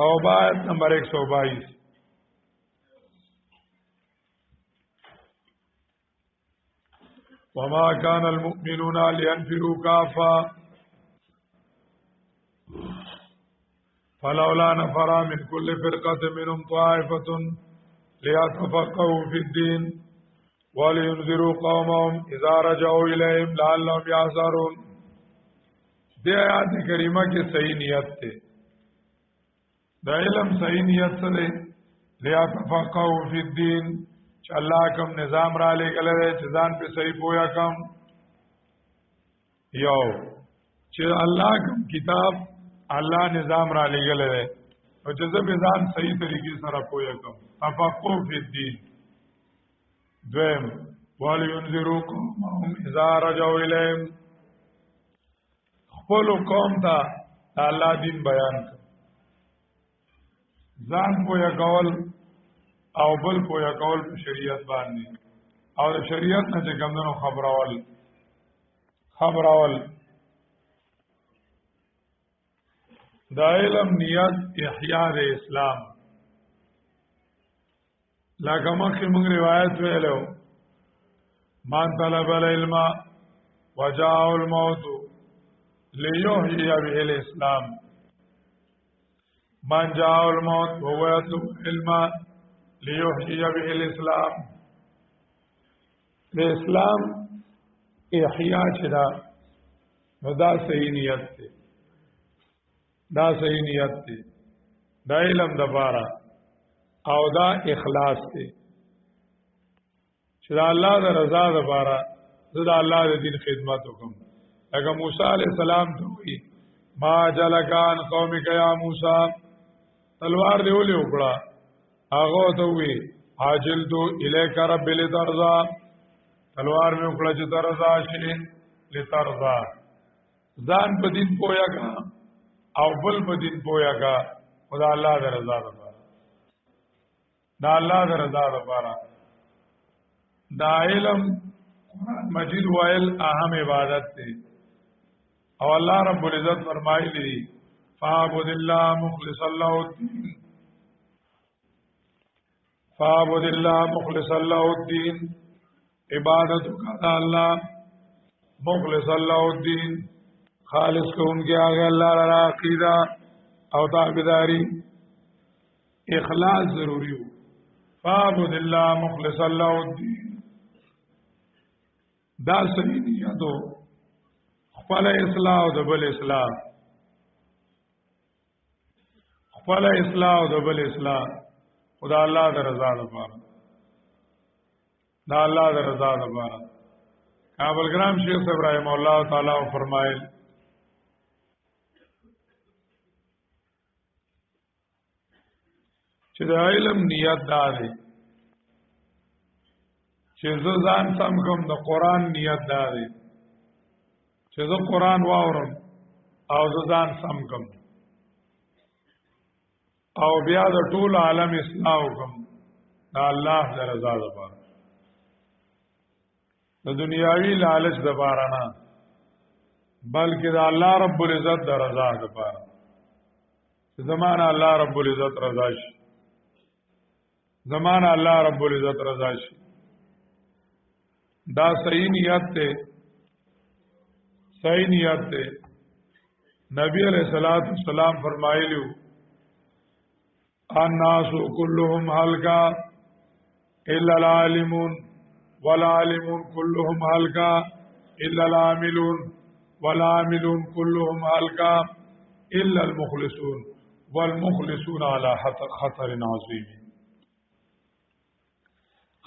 توبہ آیت نمبر 122 وما كان المؤمنون لينفروا كافة فلولا نفر من كل فرقة منهم طائفة ليتفقهوا في الدين ولينذروا قومهم اذا رجعوا اليهم لعلهم يحذرون دې آیات کریمه کې صحیح نیت ته د علم صحیح نیت سره ليتفقهوا في الدين چې الله کوم نظام را لګل دی چې ځان په صحیح پویا کوم یو چې الله کوم کتاب الله نظام را لګل دی او چې ځان صحیح طریقې سره پویا کوم تفقه فی الدین دویم ولینذروا قومهم اذا رجعوا الیهم خپل قوم ته الله دین بیان کړ ځان پویا کول او بل پویا کول په شریعت باندې او د شریعت نه چې کومو خبرول دا علم نیت احیاء د اسلام لکه مخکې موږ روایت ویلو من طلب العلم وجاءه الموت ليحيي به الاسلام من جاءه الموت وهو يطلب العلم ليحيي به الاسلام د اسلام احیاء چې دا نو دا صحیح نیت دی دا صحیح نیت دی دا علم د بارا او دا اخلاص دی چې دا الله د رضا د بارا زه د الله د دین خدمت وکم لکه موسی علیہ السلام ته وی ما جلکان قومک یا موسی تلوار دی ولې وکړه هغه ته وی عاجل تو الیک رب لترضا تلوار مې وکړه چې ترضا شي لترضا ځان په دین پویا کا او بل په دین پویا کا خدا الله د رضا لپاره دا الله د رضا لپاره دا علم قرآن مجید وائل اہم عبادت تے او اللہ رب العزت فرمائی لی فعبد اللہ مخلص اللہ الدین فعبد اللہ مخلص اللہ الدین عبادت کا اللہ مخلص اللہ الدین خالص کو ان کے آگے اللہ را عقیدہ او تابداری اخلاص ضروری ہو فعبد اللہ مخلص اللہ الدین دا صحیح نیتو خپل اصلاح او د بل اصلاح خپل اصلاح او د بل اصلاح خدا الله د رضا لپاره دا الله د رضا لپاره کابل ګرام شیخ ابراهیم الله تعالی فرمایل چې د علم نیت دا دی چې زه ځان سم کوم د قرآن نیت دا دی چې زه قرآن واورم او زه ځان سم کوم او بیا د ټول عالم اصلاح وکم دا الله د رضا لپاره د دنیاوی لالچ لپاره نه بلکې د الله رب العزت د رضا لپاره زمانہ الله رب العزت رضا شي زمانہ الله رب العزت رضا شي دا صحیح نیت تے صحیح نیت تے نبی علیہ الصلوۃ والسلام فرمایلیو الناس كلهم هلكا الا العالمون والعالمون كلهم هلكا الا العاملون والعاملون كلهم هلكا الا المخلصون والمخلصون على خطر عظیم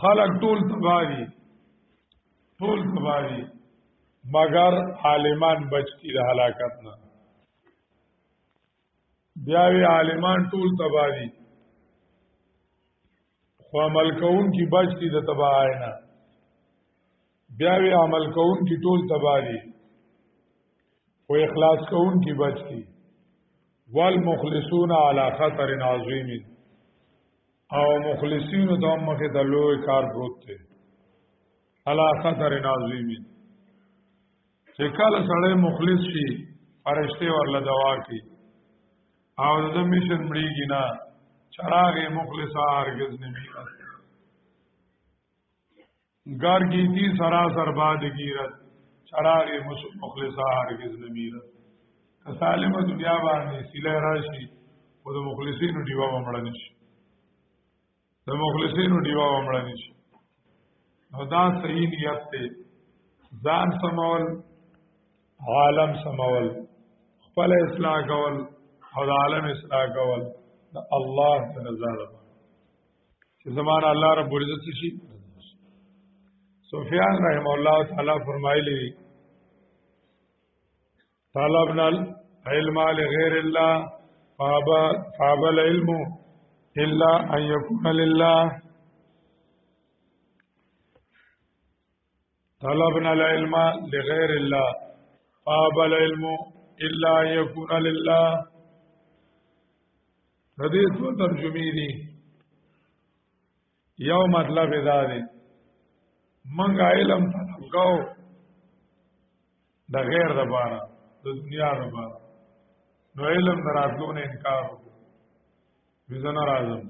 خلق طول تباری ټول تباری مگر عالمان بچ کی د هلاکت نه بیاوی عالمان ټول تباری خو عمل کون کی بچ کی د تباہی نه بیاوی عمل کون کی ټول تباری خو اخلاص کون کی بچ کی والمخلصون علی خطر عظیم او مخلصین ته مخه د لوی کار پروت دی علا خطر عظیم چې کله سړی مخلص شي فرشته ورله دوا کوي او د میشن مړیږي نه چراغ مخلص هرگز نمیرد گرگیتی سراسر باد گیرد چراغ مخلص هرگز نمیرد که سالم دنیا باندې سیله راشي او د مخلصینو دیوا ومړ نشي د مخلصینو دیوا ومړ نشي نو دا صحیح نیت ته ځان سمول عالم سمول خپل اصلاح کول او د عالم اصلاح کول د الله رضا لپاره چې زمانہ الله رب العزت شي سفیان رحم الله تعالی فرمایلی طلبنا العلم لغیر الله فابى العلم الا ان يكون لله طلبنا العلم لغیر الله فابى العلم الا ان يكون لله حدیث و ترجمه دي یو مطلب دا دی منګ علم طلب کو د غیر د بارا د دنیا د بارا نو علم دراتلو نه انکار وکړو وزنه راځم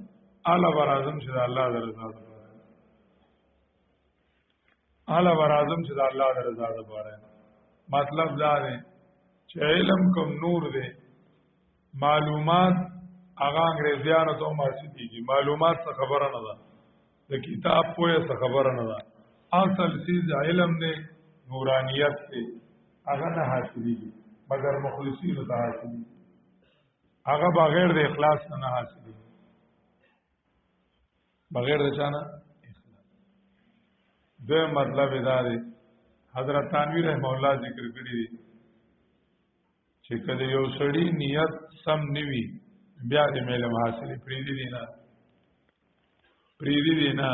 اعلی برازم چې د الله د رضا لپاره اعلی برازم چې د الله د رضا لپاره مطلب دا دی چې علم کوم نور دی معلومات هغه انګريزیانو ته مرسيږي معلومات څه خبره نه ده د کتاب پوهه څه خبره نه ده اصل چیز علم دی نورانیت دی هغه نه حاصلېږي مگر مخلصین ته حاصلېږي هغه بغیر د اخلاص نه حاصلېږي بغیر د چانه اخلاص دوی مطلب دا دی حضرت تانوی رحمه الله ذکر کړی دی چې کله یو سړی نیت سم نیوي بیا دې علم حاصلې پریدي دی نه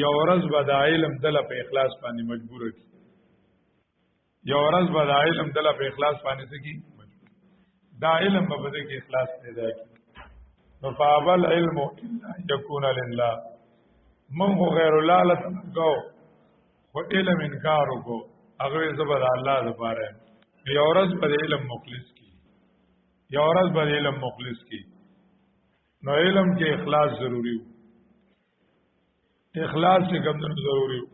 یو ورځ به د علم دله په اخلاص باندې مجبور کی یو ورځ به د علم دله په اخلاص باندې سکی مجبور دا علم به بده کې اخلاص پیدا کی نو فابل علم الا يكون لله من غیر الله لتنګو خو علم انکار وکړو هغه زبر الله لپاره یو ورځ به علم مخلص کی یو ورځ به علم مخلص کی نو علم کې اخلاص ضروری وو اخلاص کې کوم ضروری وو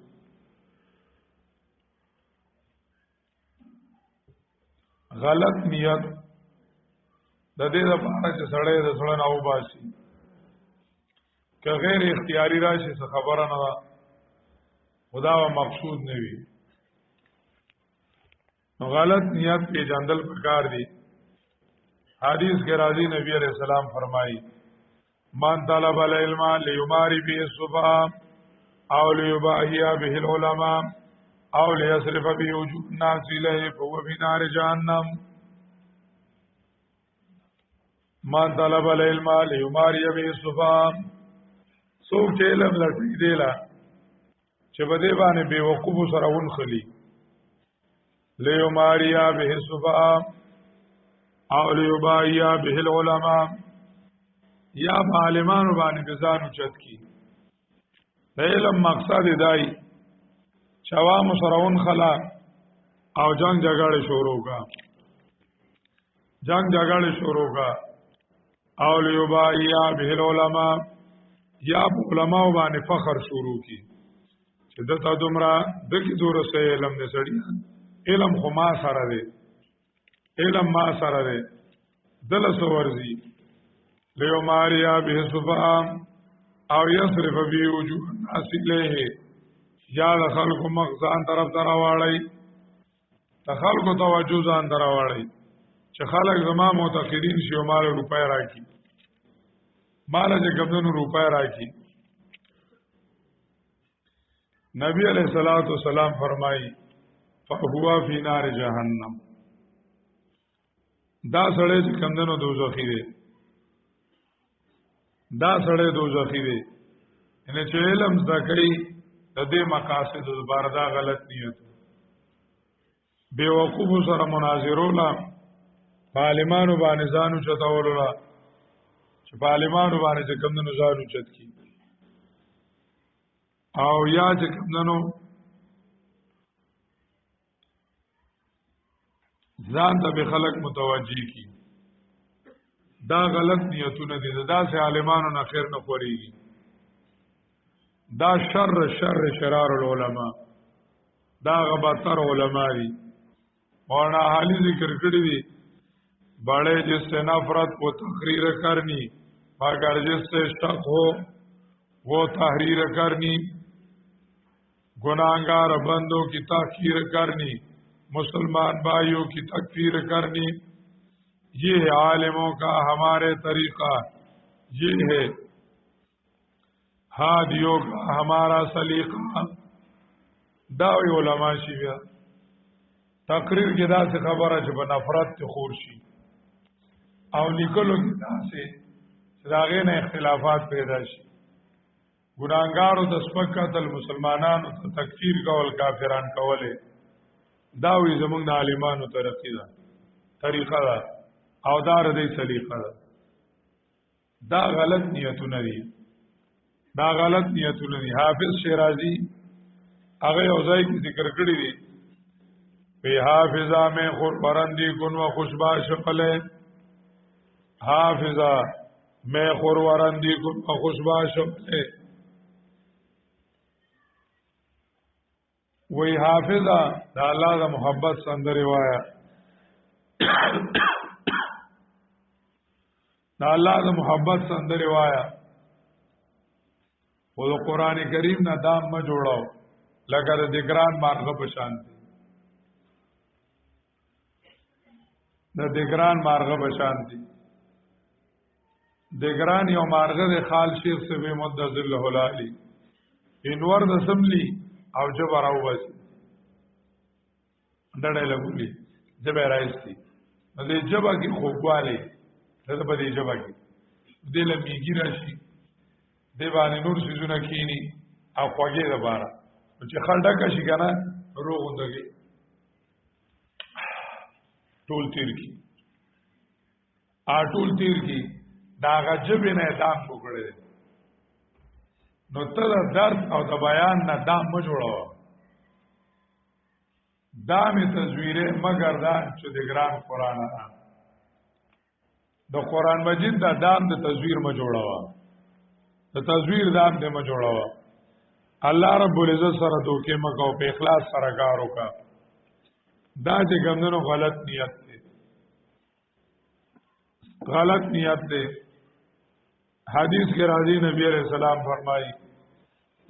غلط نیت د دې لپاره چې سړی د سړی نه وباسي که غیر اختیاري راشي څه خبره نه ده خدا و مقصود نه وي نو غلط نیت پیژندل پکار دي حدیث کې راځي نبی عليه السلام فرمایي من طلب العلم ليماري به الصبا او ليباهي به العلماء او ليصرف به وجوه الناس اليه فهو في نار جهنم من طلب العلم ليماري به الصبا سوک چې علم لټي دیلا چې بده باندې به وقوف سره ونخلي ليماري به الصبا او ليباهي به العلماء یا عالمانو باندې ځانو چت کی علم مقصد دی چوام سرون خلا او جنگ جګړه شروع کا او لیبایا به العلماء یا علماء باندې فخر شروع کی چې دته دومره دغه دور سه علم دې سړی علم خو ما سره دی دل سورزی لیو ماریا به صفام او یصرف بی وجوه الناس الیه یا د خلکو مغزان طرف راواړی د خلکو توجه ځان راواړی چې خلک زما معتقدین شي او مال روپای راکی مال چې کمونو روپای راکی نبی علیہ الصلوۃ والسلام فرمایي فهو فی نار جهنم دا سړی چې کمونو دوزخی دی ان چې علم زکای د دې مقاصد لپاره دا غلط نیت بے وقوف سره مناظرولا عالمانو باندې ځانو چتاولولا چې عالمانو باندې کمندونو ځانو چت کی او یا چې کمندونو ځان ته به خلق متوجي کی دا غلط نیتونه دي دا سه عالمانو نه خیر نه خوريږي دا شرار العلماء دا غبطر علماء دي مولانا حالی ذکر کړی دي بڑے جس سے نفرت وہ تقریر کرنی مگر جس سے شک ہو وہ تحریر کرنی گناہگار بندوں کی تحقیر کرنی مسلمان بھائیوں کی تکفیر کرنی یہ ہے عالموں کا ہمارے طریقہ یہ ہے ہادیوں کا ہمارا سلیقہ داوی علماء شي بیا تقریر کې دا څه خبره چې په نفرت ته خور شي او لیکلو کې دا څه چې داغه نه اختلافات پیدا شي ګناګارو د سپکاتل مسلمانانو ته تکفیر کول کافران کوله داوی زمونږ د عالمانو طریقه ده او دا ردی سلیقه ده دا غلط نیتونه دي حافظ شیرازی هغه یو ځای کې ذکر کړی دی په حافظا میں خور پرندی کن و خوشباش قلے حافظا میں خورورندی کن خوشباشم سے وی حافظا دا اللہ دا محبت سندر وایا دا اللہ دا محبت سندر وایا وہ دا قرآن کریم نا دام ما جوڑاو لگا دا دگران مارغا بشانتی دا دگران مارغا بشانتی دگران یو مارغا دا خال شیخ سے بے مدد ذل حلالی انور دا سملی او جبر او بسی ڈڑے لگولی جبه رایستی نو دی جبه کی خوبوالی دا با دی جبه کی دی لمیگی راشی دی بانی نور سیزونه کینی او خواگی دا بارا چه خلده کشی کنا رو غندگی ټول تیر کی ټول تیر کی دا آغا جبه نه دام بکڑه دی نو تا دا درد او دا بیان نه دام مجوڑا دام تصویره مگر دا چو دگران قرآن دا قرآن مجید دا دام دا تصویر مجوڑا دا تصویر دام دا مجوڑا اللہ رب العزت سر دوکے مکو پہ اخلاص سرکارو کا دا چه گمدنو غلط نیت دے غلط نیت دے حدیث کے راضی نبی علیہ السلام فرمائی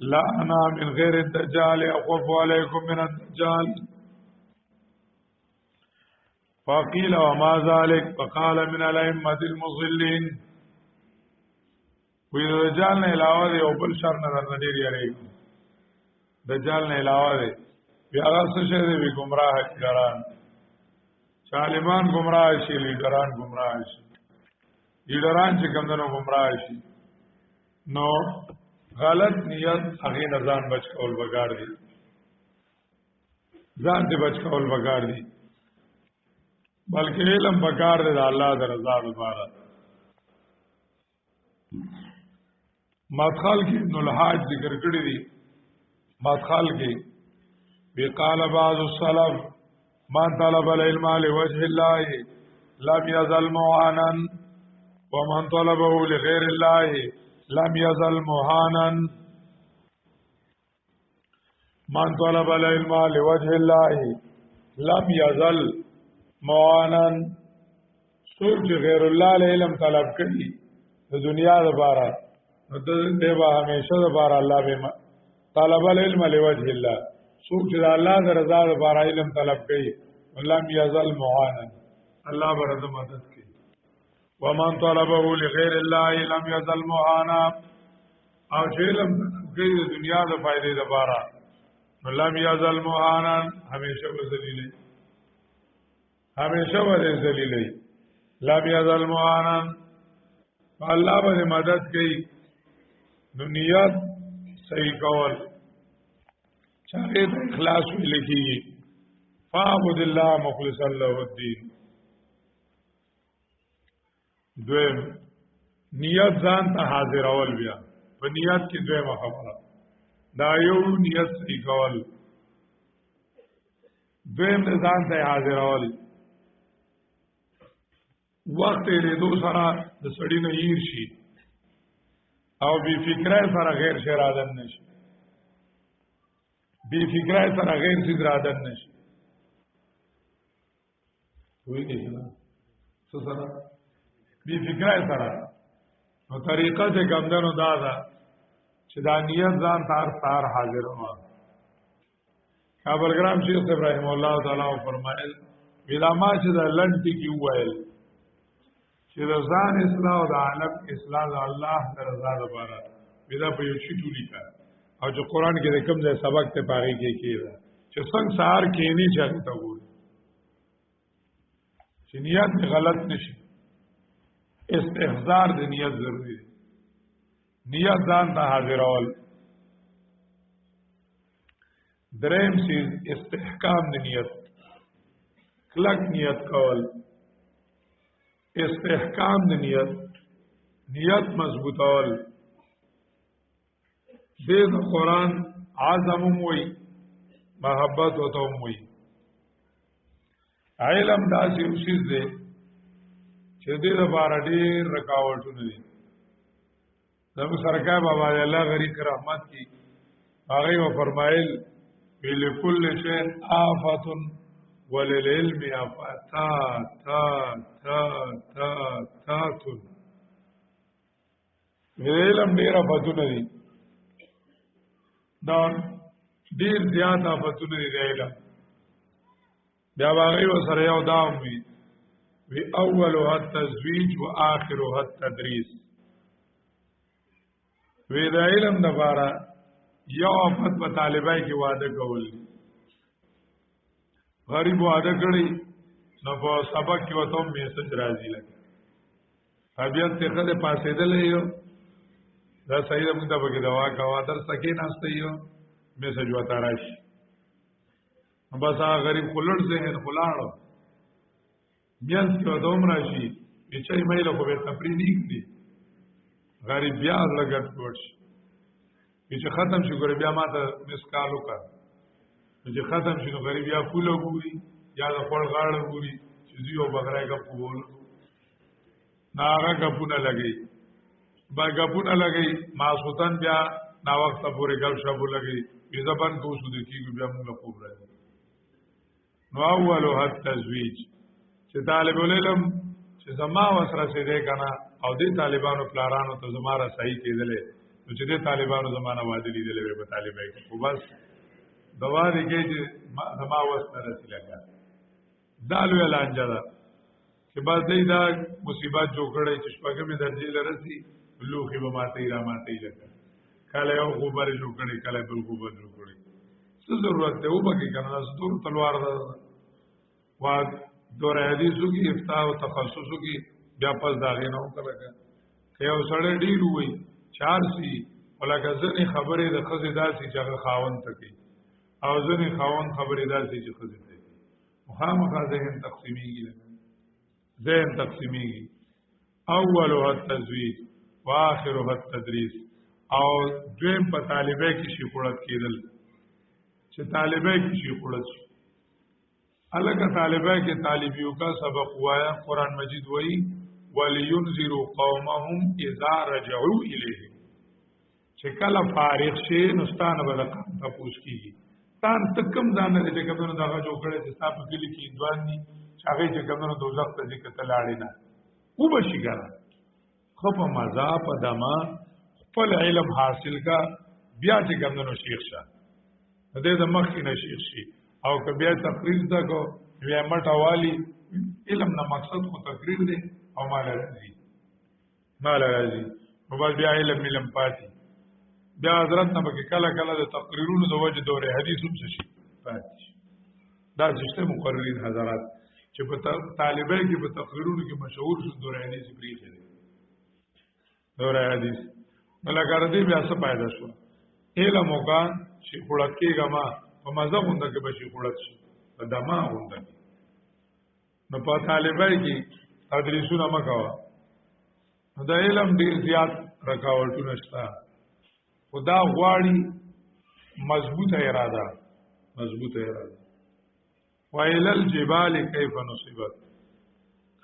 لا انا من غیر الدجال اخوف علیکم من الدجال فقیل وما ذلك فقال من الائمة المضلين وی دجال نه علاوه دی او بل شر نه درنډیر یری دجال نه علاوه دی بیا هغه څه شه دی گمراه کړهان عالمان گمراه شي لیډران گمراه شي لیډران چې کومنو گمراه شي نو غلط نیت هغه نظام بچ کول بګار دي ځان دې بچ کول بګار دي بلکې علم بګار دي د الله د رضا لپاره مدخل کې ابن الحاج ذکر کړی دي مدخل کې وقال بعض السلف من طلب العلم لوجه الله لم يزل معانا ومن طلبه لغير الله لم يزل مهانا من طلب العلم لوجه الله لم يزل مهانا سوچ غیر الله علم طلب کړي د دنیا لپاره نو دیوا همیشه لپاره الله به طلب العلم لوجه الله سوچ د الله د رضا لپاره علم طلب کړي لم يزل مهانا الله برد مدد کوي ومن طلبه لغیر الله لم يزل مهانا او چې علم کوي د دنیا د فائدې لپاره لم يزل مهانا همیشه ذلیل همیشه ذلیل لم يزل مهانا الله به مدد کوي نو نیت صحیح کول چاہے د اخلاص لکی فاعبد الله مخلصا له الدين دویم نیت ځان ته حاضر اول بیا په نیت کې دویمه خبره دا یو نیت صحیح کول دویم ځان ته حاضر اول وخت یې دو سره د سړی نه هیر شي او بی فکره سره غیر شرادن نشي بی فکره سره غیر سید رادن نشي وی نه څه سره بی فکره سره نو طریقه چې ګمدنو دا ده چې دا نیت ځان تار حاضر وو کابلګرام شیخ ابراهیم الله تعالی فرمایل ویلا ما چې د لنټي کې وایل چې د ځان اصلاح او د عالم اصلاح د الله رضا لپاره ودا په یو شی ټولي کا او چې قران کې د کوم ځای سبق ته پاره کې کیږي چې څنګه سار کې نه چاته ته وایي چې نیت غلط نشي استحضار د نیت ضروری دی نیت ځان ته حاضرول دریم چیز استحکام د نیت کلک نیت کول استحکام د نیت مضبوطول د قرآن اعظم وي محبت وته وي علم داسې چیز دی چې چې دې لپاره ډېر رکاوټونه دي زموږ سرکار بابا الله غریق رحمت کی هغه و فرمایل بلکل شیء آفت وللعلم آفات علم ډېر آفتونه دي دا ډېر زیات آفتونه دي علم بیا هغه و سره یو داوم وی اولها التزویج و آخرها التدریس وی دا علم دپاره یو آفت په طالبای کې واده کول غریب واده کړی نو په سبق کې وته میسج راځي لکه طبیعت ته خله پاسېدلې یو دا صحیح موږ ته به دوا کا در سکے ناشته یو میسج وته راشي بس هغه غریب خلړ ذهن خلاړو میانس کې وته راشي چې مېله خو به تفریدیک دي غریب بیا لګټ ورش چې ختم شي ګور بیا ماته مسکال وکړ چې ختم شي نو غریب یا پوله ګوري یا د خپل غاړه ګوري چې زیو بغرای کا پول ناغه غپونه لګي با غپونه لګي ما سوتن بیا نا وخت پورې ګل شابو لګي یی زبان کو سود کیږي بیا موږ خوب راځي نو اولو حد تزویج چې طالب العلم چې زما وسره سي دې کنه او دې طالبانو پلارانو ته زماره صحیح کېدلې چې دې طالبانو زمانہ وادي لیدلې به طالبای کې خو بس دوا دې کې چې زما وسره رسي لګا دالو اعلان جدا چې بس دې دا مصیبت جوړ کړي چې شپږمې درجه لرسي لوخي به ماته را ماته لګا کله یو خبر جوړ کړي کله بل خبر جوړ کړي څه ضرورت ته وبګي کنه ستور تلوار ده وا دور حدیثو کې افتاء او تخصصو کې بیا پس داغه نه وکړه که یو سړی ډیر وي چار سي ولکه ځنې خبرې د خزې داسي چې هغه خاون تکي او ځنې خاون خبرې داسي چې خزې تکي مخامخا ذهن تقسیمیږي ذهن تقسیمیږي اولها التزویج واخرها التدریس او دویم په طالبه کې شي قړت کېدل چې طالبه کې شي قړت شي الګ طالبه کې طالبیو کا سبق وایا قران مجید وایي ولینذروا قومهم اذا رجعوا الیه چې کله فارغ شي نستانه به تاسو کیږي تان تکم ځان دې چې کومه دغه جوړ کړي چې تاسو کې لیکي دوان دي چې هغه چې کومه دوزخ ته ځکه تلاړي نه او بشي ګره خو په مزه په دما خپل علم حاصل کا بیا چې کومه شیخ شه دې د مخ کې نه شیخ شي او که بیا تقریر دا کو بیا مټه والی علم نه مقصد خو تقریر دی او مال راځي نو بیا علم پاتې بیا حضرت نه بګی کله کله د تقریرونو د وجه دوره حدیث هم شي پاتې دا چې مقررین حضرات چې په طالبای کې په تقریرونو کې مشهور شو دوره حدیث پریخي دوره حدیث ملګر دې بیا څه پیدا شو علم وکا چې خړت کېګه ما په مزه غونډه کې بشي خړت شي په دما غونډه نو په طالبای کې تدریسونه مکوا دا علم ډیر زیات رکاوټونه شته خدا غواړي مضبوطه اراده وایل الجبال کیف نصبت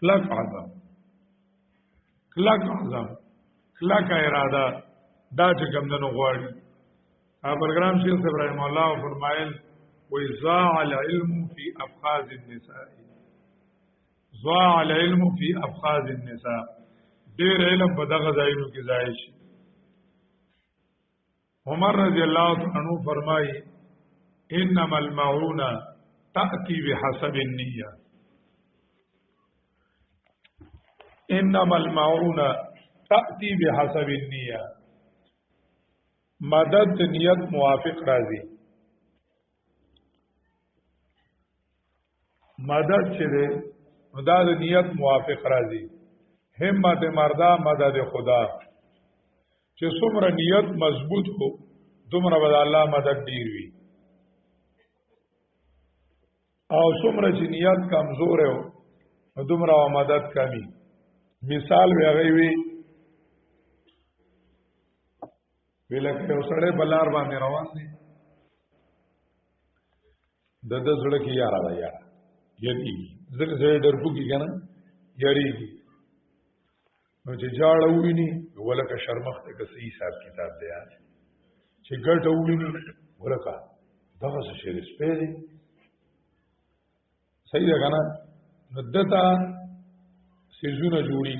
کلک عظم کلک اراده دا چې کومنه غواړي پروګرام شیخ ابراهیم الله فرمایل وإذاع العلم في أفخاذ النساء ضاع العلم في أفخاذ النساء ډیر علم په دغه ځایونو کې ځای شي عمر رضی الله عنه فرمایي انما المعونه تأتي بحسب النية انما المعونه تأتي بحسب النية مدد نیت موافق راځي مدد چې ده دا د نیت موافق راځي همت مردا مدد خدا چې څومره نیت مضبوط هو دومره به الله مدد ډیر وي او څومره چې نیت کمزور هو دومره مدد کمی مثال وی هغه وی ولکه یو سړی بلار باندې روان دی د زړه کې یاره دا یاره یریږي ځکه زړه ډرپوږي کنه یریږي نو چې جاړه وویني ولکه شرمخته که څه حساب کتاب دی چې ګټه وویني ولکه دغه څه شی دی سپی دی صحیح ده که نه نو دته څیزونه جوړي